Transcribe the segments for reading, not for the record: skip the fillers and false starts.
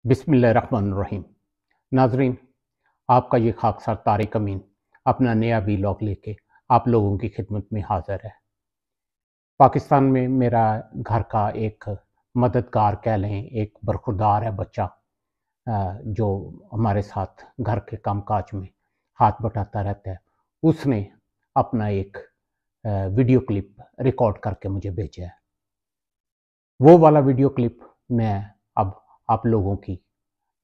बिस्मिल्लाहिर्रहमानिर्रहीम। नाजरीन, आपका ये खाकसार तारिक अमीन अपना नया वीलॉग लेके आप लोगों की खिदमत में हाज़िर है। पाकिस्तान में मेरा घर का एक मददगार कह लें, एक बरखुरदार है बच्चा जो हमारे साथ घर के कामकाज में हाथ बटाता रहता है। उसने अपना एक वीडियो क्लिप रिकॉर्ड करके मुझे भेजा है। वो वाला वीडियो क्लिप मैं अब आप लोगों की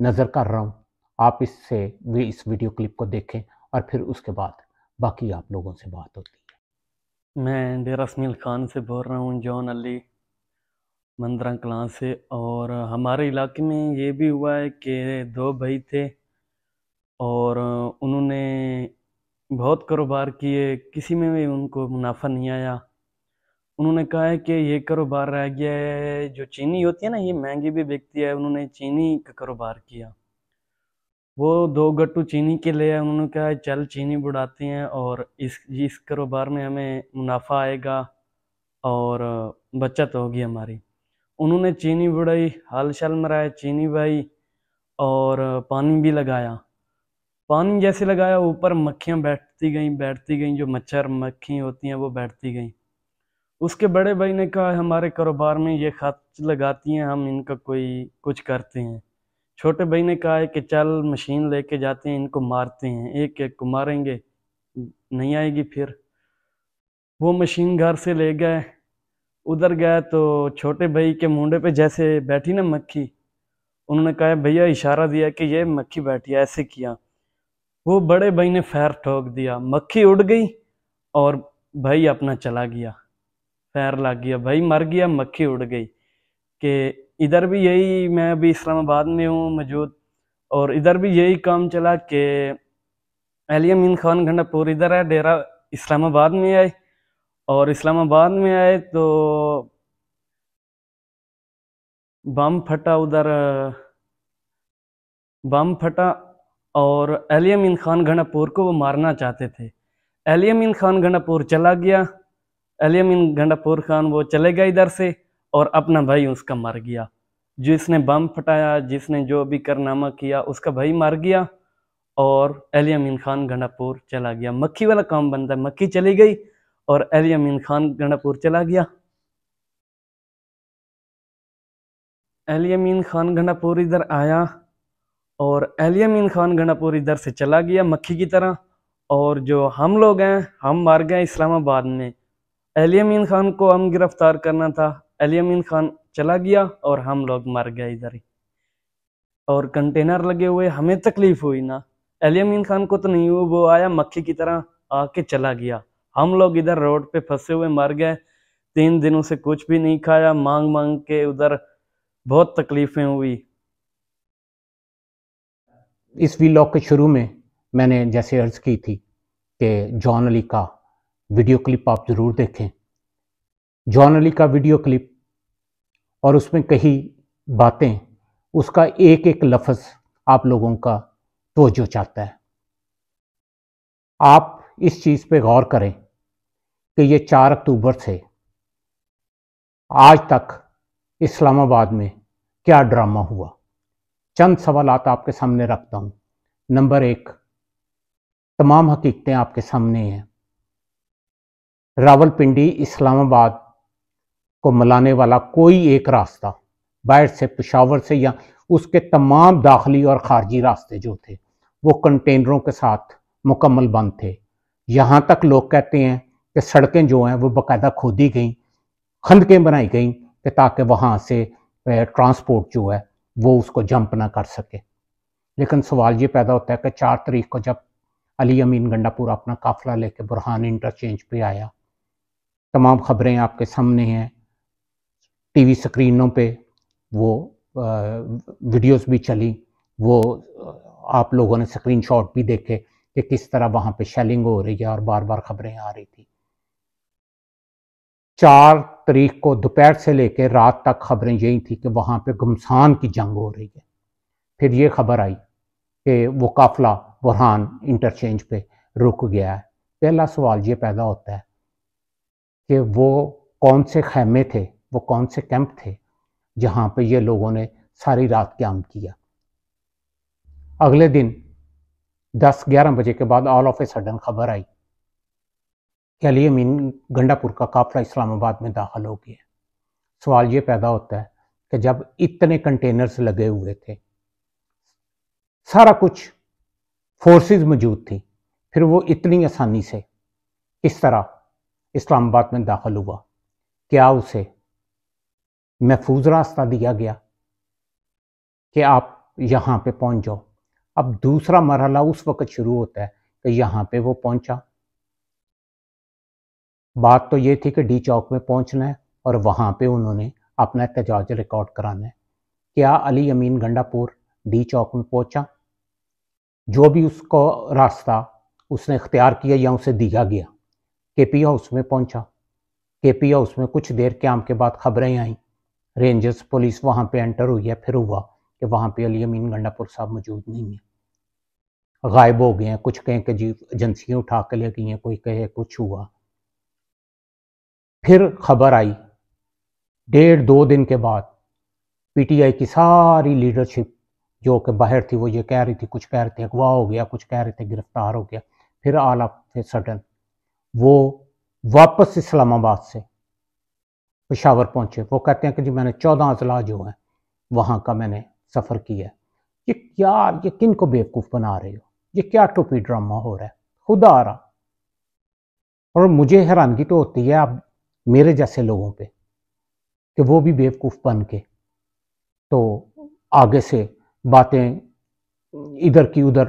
नज़र कर रहा हूँ। आप इस वीडियो क्लिप को देखें और फिर उसके बाद बाकी आप लोगों से बात होती है। मैं डेरा इसमाइल खान से बोल रहा हूँ, जॉन अली मंदरा कलां से। और हमारे इलाके में ये भी हुआ है कि दो भाई थे और उन्होंने बहुत कारोबार किए, किसी में भी उनको मुनाफा नहीं आया। उन्होंने कहा है कि ये कारोबार रह गया है, जो चीनी होती है ना, ये महंगी भी बिकती है। उन्होंने चीनी का कारोबार किया, वो 2 गट्टू चीनी के ले आए। उन्होंने कहा चल चीनी बुढ़ाते हैं और इस कारोबार में हमें मुनाफा आएगा और बचत होगी हमारी। उन्होंने चीनी बुढ़ाई, हल शल मराए, चीनी भाई और पानी भी लगाया। पानी जैसे लगाया, ऊपर मक्खियाँ बैठती गईं, जो मच्छर मक्खी होती हैं वो बैठती गईं। उसके बड़े भाई ने कहा हमारे कारोबार में ये खर्च लगाती हैं, हम इनका कोई कुछ करते हैं। छोटे भाई ने कहा है कि चल मशीन लेके जाते हैं, इनको मारते हैं, एक एक को मारेंगे, नहीं आएगी फिर। वो मशीन घर से ले गए। उधर गए तो छोटे भाई के मुंडे पे जैसे बैठी ना मक्खी, उन्होंने कहा भैया, इशारा दिया कि ये मक्खी बैठी है, ऐसे किया। वो बड़े भाई ने फैर ठोक दिया, मक्खी उड़ गई और भाई अपना चला गया। फैर लग गया, भाई मर गया, मक्खी उड़ गई। कि इधर भी यही, मैं अभी इस्लामाबाद में हूँ मौजूद, और इधर भी यही काम चला कि अली अमीन खान घंटापुर इधर है, डेरा इस्लामाबाद में आए। और इस्लामाबाद में आए तो बम फटा, उधर बम फटा और अली अमीन खान घंटापुर को वो मारना चाहते थे। अली अमीन खान घंटापुर चला गया, अली अमीन घंटापुर खान वो चले गए इधर से, और अपना भाई उसका मर गया। जिसने बम फटाया, जिसने जो भी कारनामा किया, उसका भाई मर गया और अली अमीन खान घंटापुर चला गया। मक्खी वाला काम बनता है, मक्खी चली गई और अली अमीन खान घंटापुर चला गया। अली अमीन खान घंटापुर इधर आया और अली अमीन खान घंटापुर इधर से चला गया मक्खी की तरह। और जो हम लोग हैं, हम मार गए इस्लामाबाद में। अली अमीन खान को हम गिरफ्तार करना था, अली अमीन खान चला गया और हम लोग मर गए इधर ही। और कंटेनर लगे हुए, हमें तकलीफ हुई ना, अली अमीन खान को तो नहीं हुई, वो आया मक्खी की तरह आके चला गया। हम लोग इधर रोड पे फंसे हुए मर गए। 3 दिनों से कुछ भी नहीं खाया, मांग मांग के, उधर बहुत तकलीफें हुई। इस वीलॉग के शुरू में मैंने जैसे अर्ज़ की थी कि जॉन अली का वीडियो क्लिप आप ज़रूर देखें। जॉन अली का वीडियो क्लिप और उसमें कही बातें, उसका एक एक लफ्ज़ आप लोगों का तवज्जो चाहता है। आप इस चीज़ पे गौर करें कि ये 4 अक्टूबर से आज तक इस्लामाबाद में क्या ड्रामा हुआ। चंद सवालात आपके सामने रखता हूँ। नंबर 1, तमाम हकीकतें आपके सामने हैं। रावलपिंडी इस्लामाबाद को मिलाने वाला कोई एक रास्ता बाहर से, पेशावर से, या उसके तमाम दाखिली और खारजी रास्ते जो थे वो कंटेनरों के साथ मुकम्मल बंद थे। यहाँ तक लोग कहते हैं कि सड़कें जो हैं वो बाकायदा खोदी गई, खंदकें बनाई गई कि ताकि वहाँ से ट्रांसपोर्ट जो है वो उसको जंप ना कर सके। लेकिन सवाल ये पैदा होता है कि 4 तारीख को जब अली अमीन घंटापुर अपना काफिला लेके बुरहान इंटरचेंज पे आया, तमाम खबरें आपके सामने हैं, टीवी स्क्रीनों पे वो वीडियोस भी चली, वो आप लोगों ने स्क्रीनशॉट भी देखे कि किस तरह वहाँ पे शेलिंग हो रही है और बार बार खबरें आ रही थी। 4 तारीख को दोपहर से लेकर रात तक खबरें यही थी कि वहाँ पे घमसान की जंग हो रही है। फिर ये खबर आई कि वो काफिला बुरहान इंटरचेंज पे रुक गया है। पहला सवाल ये पैदा होता है कि वो कौन से खैमे थे, वो कौन से कैंप थे जहाँ पे ये लोगों ने सारी रात क़याम किया। अगले दिन 10-11 बजे के बाद ऑल ऑफ ए सडन खबर आई कि अली अमीन गंडापुर का काफिला इस्लामाबाद में दाखिल हो गया। सवाल ये पैदा होता है कि जब इतने कंटेनर्स लगे हुए थे, सारा कुछ फोर्सेस मौजूद थी, फिर वो इतनी आसानी से किस तरह इस्लामाबाद में दाखिल हुआ? क्या उसे महफूज रास्ता दिया गया कि आप यहाँ पे पहुँच जाओ? अब दूसरा मरहला उस वक्त शुरू होता है कि यहाँ पे वो पहुँचा। बात तो ये थी कि डी चौक में पहुँचना है और वहाँ पे उन्होंने अपना एहतजाज रिकॉर्ड कराना है। क्या अली अमीन गंडापुर डी चौक में पहुँचा? जो भी उसको रास्ता उसने इख्तियार किया या उसे दिया गया, केपी हाउस में पहुँचा। केपी हाउस में कुछ देर क़याम के बाद खबरें आई, रेंजर्स पुलिस वहाँ पे एंटर हुई है। फिर हुआ कि वहाँ पे अली अमीन गंडापुर साहब मौजूद नहीं है, गायब हो गए हैं। कुछ कहें कि जी एजेंसियाँ उठा के ले गई हैं, कोई कहे कुछ हुआ। फिर खबर आई 1.5-2 दिन के बाद, पीटीआई की सारी लीडरशिप जो कि बाहर थी वो ये कह रही थी, कुछ कह रहे थे अगवा हो गया, कुछ कह रहे थे गिरफ्तार हो गया। फिर ऑल ऑफ ए सडन वो वापस इस्लामाबाद से पेशावर पहुंचे। वो कहते हैं कि जी मैंने 14 अजला जो है वहाँ का मैंने सफ़र किया। ये क्या, ये किन को बेवकूफ़ बना रहे हो? ये क्या टोपी ड्रामा हो रहा है? खुदा आ रहा। और मुझे हैरानगी तो होती है आप मेरे जैसे लोगों पे कि वो भी बेवकूफ़ बन के तो आगे से बातें इधर की उधर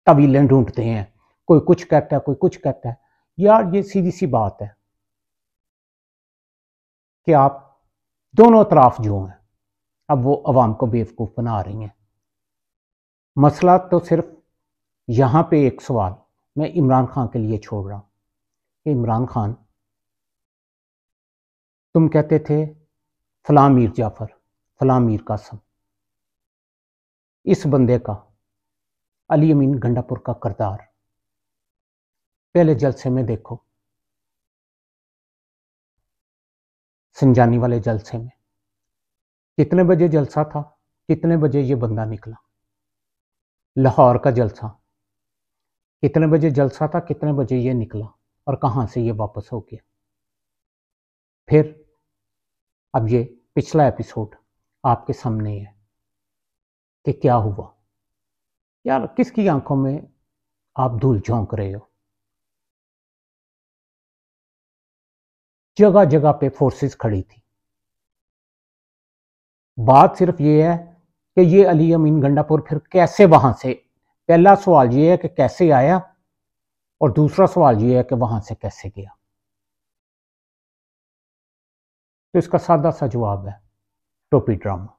तवीलें ढूंढते हैं। कोई कुछ कहता है, कोई कुछ कहता है। यार ये सीधी सी बात है कि आप दोनों तरफ जो हैं अब वो अवाम को बेवकूफ़ बना रही हैं। मसला तो सिर्फ यहाँ पे एक सवाल मैं इमरान खान के लिए छोड़ रहा हूँ कि इमरान खान, तुम कहते थे फलां मीर जाफ़र, फलां मीर कासम, इस बंदे का अली अमीन गंडापुर का किरदार पहले जलसे में देखो, संजानी वाले जलसे में कितने बजे जलसा था, कितने बजे ये बंदा निकला। लाहौर का जलसा कितने बजे जलसा था, कितने बजे ये निकला और कहाँ से ये वापस हो गया। फिर अब ये पिछला एपिसोड आपके सामने है कि क्या हुआ। यार किसकी आंखों में आप धूल झोंक रहे हो? जगह जगह पे फोर्सेस खड़ी थी। बात सिर्फ ये है कि ये अली अमीन गंडापुर फिर कैसे वहां से, पहला सवाल ये है कि कैसे आया और दूसरा सवाल ये है कि वहां से कैसे गया। तो इसका सादा सा जवाब है टोपी ड्रामा।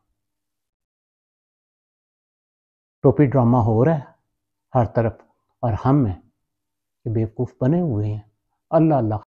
टोपी ड्रामा हो रहा है हर तरफ और हम हैं कि बेवकूफ़ बने हुए हैं। अल्लाह अल्लाह।